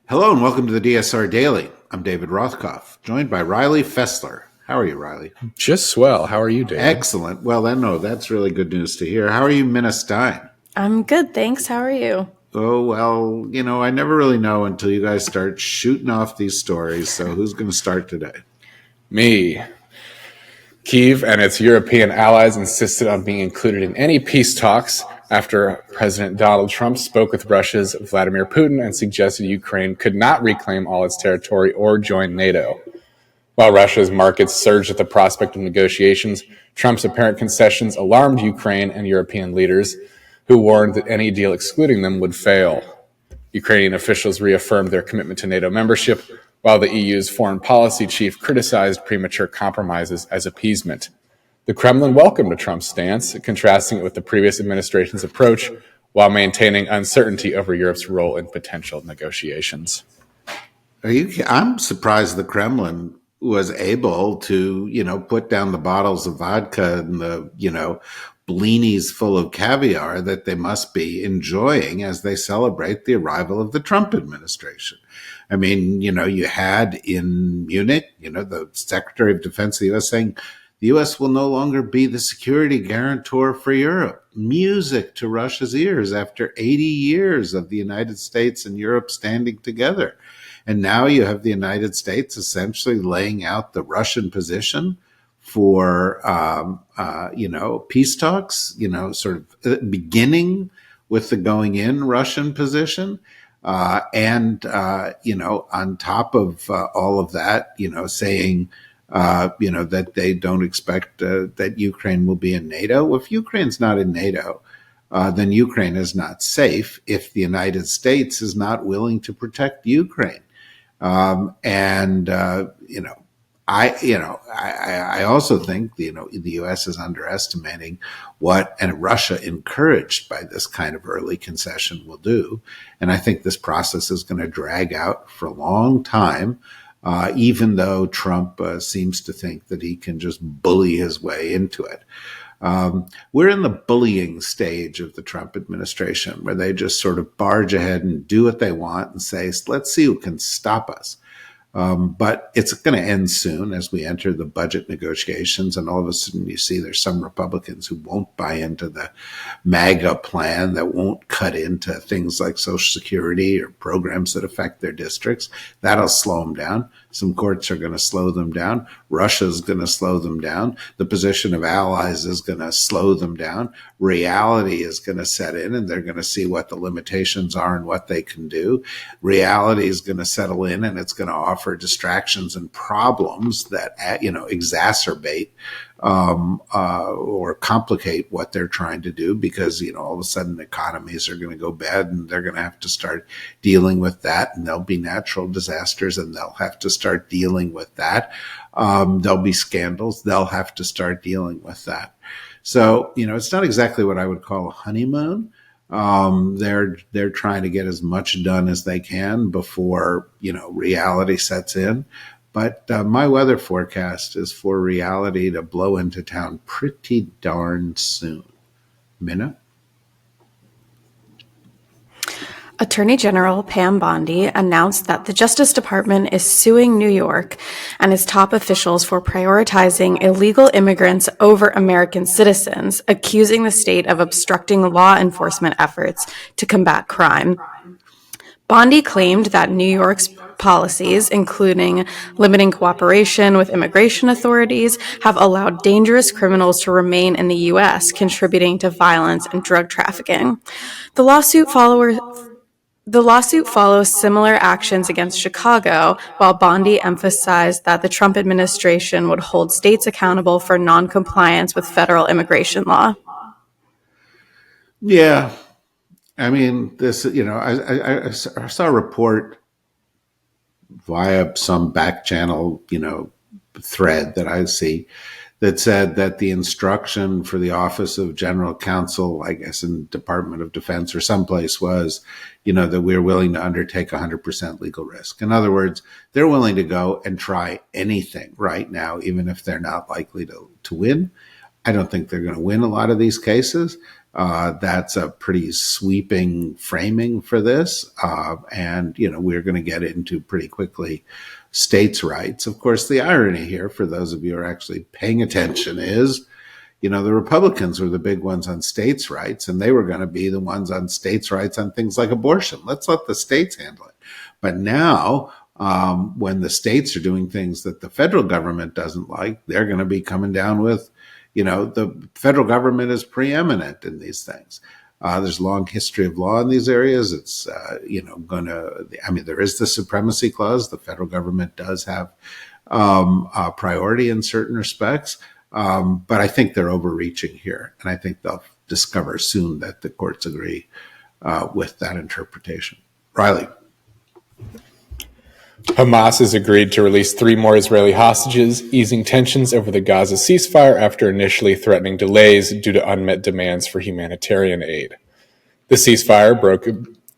Hello and welcome to the DSR Daily. I'm David Rothkopf, joined by Riley Fessler. How are you, Riley? Just swell. How are you, David? Excellent. Well, that's really good news to hear. How are you, Minna Stein? I'm good, thanks. How are you? Oh, well, I never really know until you guys start shooting off these stories. So who's going to start today? Me. Kyiv and its European allies insisted on being included in any peace talks after President Donald Trump spoke with Russia's Vladimir Putin and suggested Ukraine could not reclaim all its territory or join NATO. While Russia's markets surged at the prospect of negotiations, Trump's apparent concessions alarmed Ukraine and European leaders, who warned that any deal excluding them would fail. Ukrainian officials reaffirmed their commitment to NATO membership, while the EU's foreign policy chief criticized premature compromises as appeasement. The Kremlin welcomed Trump's stance, contrasting it with the previous administration's approach, while maintaining uncertainty over Europe's role in potential negotiations. I'm surprised the Kremlin was able to, put down the bottles of vodka and the, blinis full of caviar that they must be enjoying as they celebrate the arrival of the Trump administration. I mean, you had in Munich, the Secretary of Defense of the U.S. saying the U.S. will no longer be the security guarantor for Europe. Music to Russia's ears after 80 years of the United States and Europe standing together. And now you have the United States essentially laying out the Russian position for, peace talks, sort of beginning with the going in Russian position. On top of all of that, saying, that they don't expect that Ukraine will be in NATO. Well, if Ukraine's not in NATO, then Ukraine is not safe if the United States is not willing to protect Ukraine. I also think the U.S. is underestimating what and Russia, encouraged by this kind of early concession, will do. And I think this process is going to drag out for a long time, even though Trump seems to think that he can just bully his way into it. We're in the bullying stage of the Trump administration, where they just sort of barge ahead and do what they want and say, let's see who can stop us. But it's going to end soon as we enter the budget negotiations. And all of a sudden you see there's some Republicans who won't buy into the MAGA plan, that won't cut into things like Social Security or programs that affect their districts. That'll slow them down. Some courts are going to slow them down. Russia's going to slow them down. The position of allies is going to slow them down. Reality is going to set in, and they're going to see what the limitations are and what they can do. Reality is going to settle in, and it's going to offer distractions and problems that, exacerbate or complicate what they're trying to do, because, all of a sudden economies are going to go bad and they're going to have to start dealing with that, and there'll be natural disasters and they'll have to start dealing with that. There'll be scandals. They'll have to start dealing with that. So, it's not exactly what I would call a honeymoon. They're trying to get as much done as they can before, reality sets in. But my weather forecast is for reality to blow into town pretty darn soon. Minna? Attorney General Pam Bondi announced that the Justice Department is suing New York and its top officials for prioritizing illegal immigrants over American citizens, accusing the state of obstructing law enforcement efforts to combat crime. Bondi claimed that New York's policies, including limiting cooperation with immigration authorities, have allowed dangerous criminals to remain in the U.S., contributing to violence and drug trafficking. The lawsuit follows similar actions against Chicago, while Bondi emphasized that the Trump administration would hold states accountable for noncompliance with federal immigration law. Yeah. I mean, this, I saw a report via some back channel, thread that I see, that said that the instruction for the Office of General Counsel, I guess in Department of Defense or someplace, was, that we're willing to undertake 100% legal risk. In other words, they're willing to go and try anything right now, even if they're not likely to win. I don't think they're going to win a lot of these cases. That's a pretty sweeping framing for this. And, we're going to get into pretty quickly states' rights. Of course, the irony here, for those of you who are actually paying attention, is, the Republicans were the big ones on states' rights, and they were going to be the ones on states' rights on things like abortion. Let's let the states handle it. But now, when the states are doing things that the federal government doesn't like, they're going to be coming down with, the federal government is preeminent in these things. There's a long history of law in these areas. It's, there is the supremacy clause. The federal government does have a priority in certain respects. But I think they're overreaching here. And I think they'll discover soon that the courts agree with that interpretation. Riley. Hamas has agreed to release 3 more Israeli hostages, easing tensions over the Gaza ceasefire after initially threatening delays due to unmet demands for humanitarian aid. The ceasefire,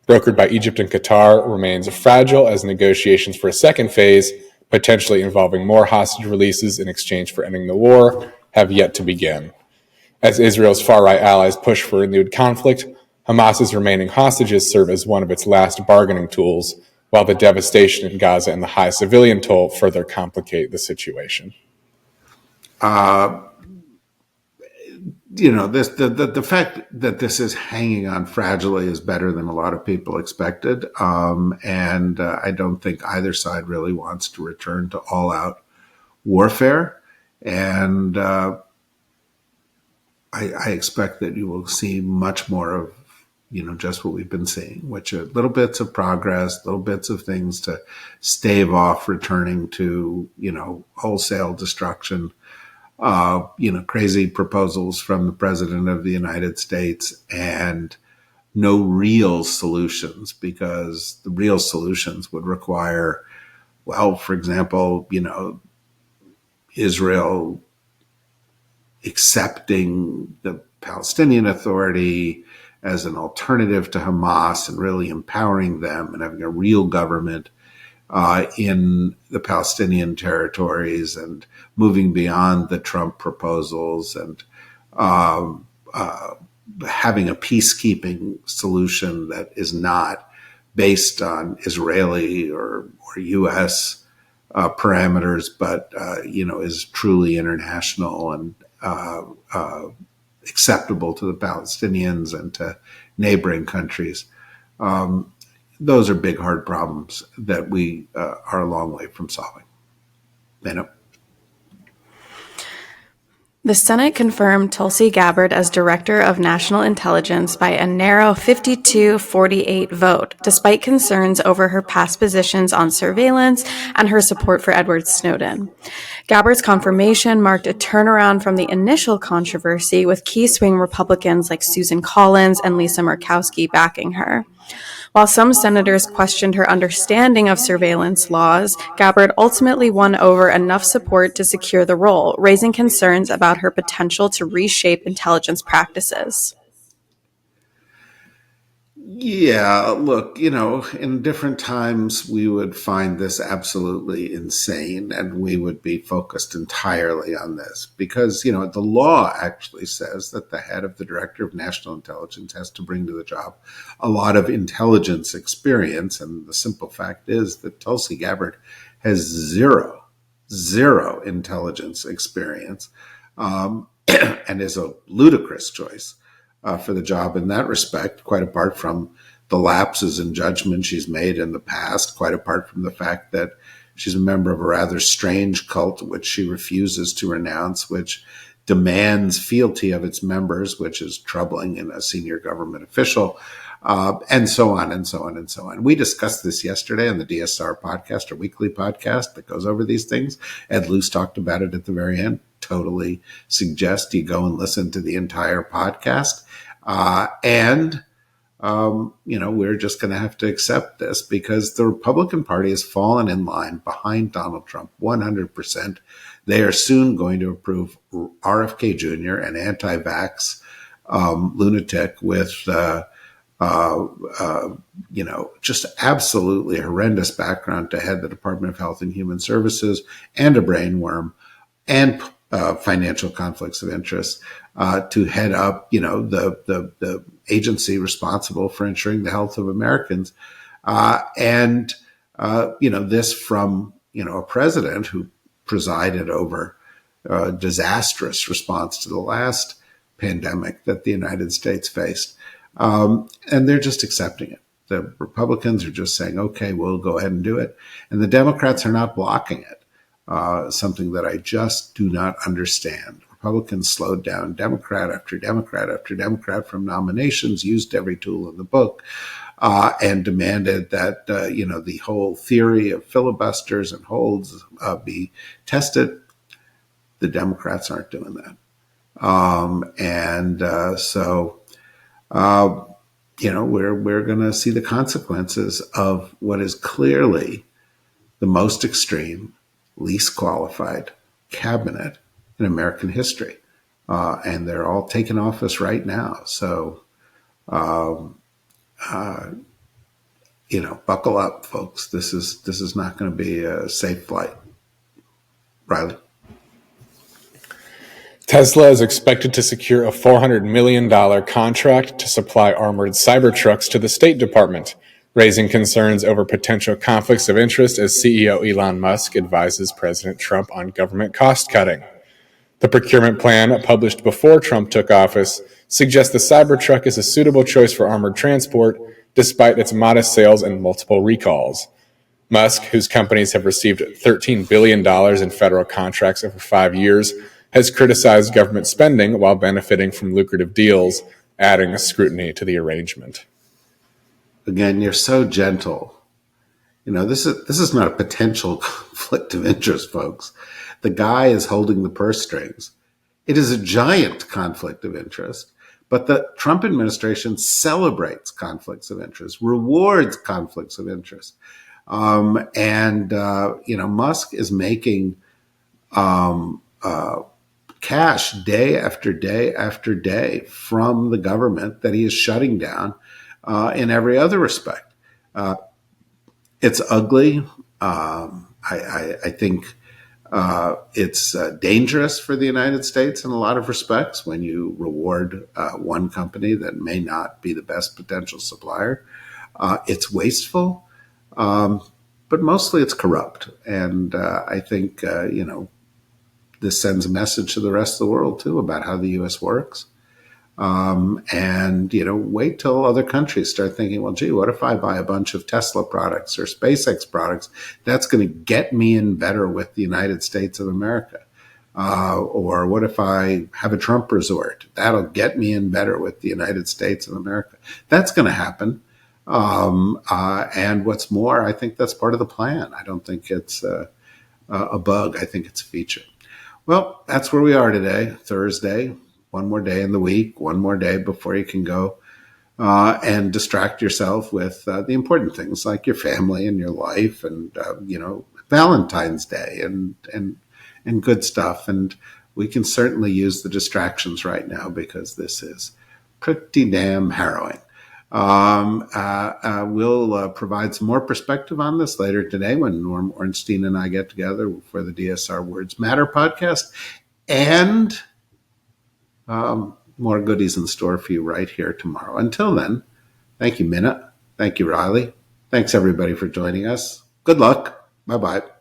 brokered by Egypt and Qatar, remains fragile as negotiations for a second phase, potentially involving more hostage releases in exchange for ending the war, have yet to begin. As Israel's far-right allies push for renewed conflict, Hamas's remaining hostages serve as one of its last bargaining tools, while the devastation in Gaza and the high civilian toll further complicate the situation. The fact that this is hanging on fragilely is better than a lot of people expected. And I don't think either side really wants to return to all-out warfare. And I expect that you will see much more of just what we've been seeing, which are little bits of progress, little bits of things to stave off returning to, wholesale destruction, crazy proposals from the President of the United States, and no real solutions, because the real solutions would require, for example, Israel accepting the Palestinian Authority as an alternative to Hamas and really empowering them and having a real government in the Palestinian territories, and moving beyond the Trump proposals, and having a peacekeeping solution that is not based on Israeli or U.S. Parameters, but is truly international and acceptable to the Palestinians and to neighboring countries. Those are big, hard problems that we are a long way from solving. Dana? The Senate confirmed Tulsi Gabbard as Director of National Intelligence by a narrow 52-48 vote, despite concerns over her past positions on surveillance and her support for Edward Snowden. Gabbard's confirmation marked a turnaround from the initial controversy, with key swing Republicans like Susan Collins and Lisa Murkowski backing her. While some senators questioned her understanding of surveillance laws, Gabbard ultimately won over enough support to secure the role, raising concerns about her potential to reshape intelligence practices. Yeah, look, in different times we would find this absolutely insane, and we would be focused entirely on this because, the law actually says that the head of the Director of National Intelligence has to bring to the job a lot of intelligence experience. And the simple fact is that Tulsi Gabbard has zero intelligence experience, and is a ludicrous choice for the job in that respect, quite apart from the lapses in judgment she's made in the past, quite apart from the fact that she's a member of a rather strange cult which she refuses to renounce, which demands fealty of its members, which is troubling in a senior government official, and so on and so on and so on. We discussed this yesterday on the DSR podcast, our weekly podcast that goes over these things. Ed Luce talked about it at the very end. Totally suggest you go and listen to the entire podcast. We're just going to have to accept this because the Republican Party has fallen in line behind Donald Trump 100%. They are soon going to approve RFK Jr., an anti-vax lunatic with, just absolutely horrendous background to head the Department of Health and Human Services and a brainworm, and financial conflicts of interest, to head up, the agency responsible for ensuring the health of Americans. This from, a president who presided over a disastrous response to the last pandemic that the United States faced. And they're just accepting it. The Republicans are just saying, okay, we'll go ahead and do it. And the Democrats are not blocking it. Something that I just do not understand. Republicans slowed down Democrat after Democrat after Democrat from nominations, used every tool in the book, and demanded that, the whole theory of filibusters and holds be tested. The Democrats aren't doing that. We're going to see the consequences of what is clearly the most extreme, least qualified cabinet in American history. And they're all taking office right now. So, buckle up, folks. This is not going to be a safe flight. Riley? Tesla is expected to secure a $400 million contract to supply armored Cybertrucks to the State Department, raising concerns over potential conflicts of interest as CEO Elon Musk advises President Trump on government cost cutting. The procurement plan, published before Trump took office, suggests the Cybertruck is a suitable choice for armored transport, despite its modest sales and multiple recalls. Musk, whose companies have received $13 billion in federal contracts over 5 years, has criticized government spending while benefiting from lucrative deals, adding scrutiny to the arrangement. Again, you're so gentle. This is not a potential conflict of interest, folks. The guy is holding the purse strings. It is a giant conflict of interest, but the Trump administration celebrates conflicts of interest, rewards conflicts of interest. Musk is making cash day after day after day from the government that he is shutting down in every other respect. It's ugly. I think it's dangerous for the United States in a lot of respects when you reward one company that may not be the best potential supplier. It's wasteful, but mostly it's corrupt. And I think, this sends a message to the rest of the world, too, about how the U.S. works. Wait till other countries start thinking, well, gee, what if I buy a bunch of Tesla products or SpaceX products? That's going to get me in better with the United States of America. Or what if I have a Trump resort? That'll get me in better with the United States of America. That's going to happen. And what's more, I think that's part of the plan. I don't think it's a bug. I think it's a feature. Well, that's where we are today, Thursday. One more day in the week, one more day before you can go and distract yourself with the important things like your family and your life and, Valentine's Day and good stuff. And we can certainly use the distractions right now because this is pretty damn harrowing. We'll provide some more perspective on this later today when Norm Ornstein and I get together for the DSR Words Matter podcast, and more goodies in store for you right here tomorrow. Until then, thank you, Minna. Thank you, Riley. Thanks, everybody, for joining us. Good luck. Bye-bye.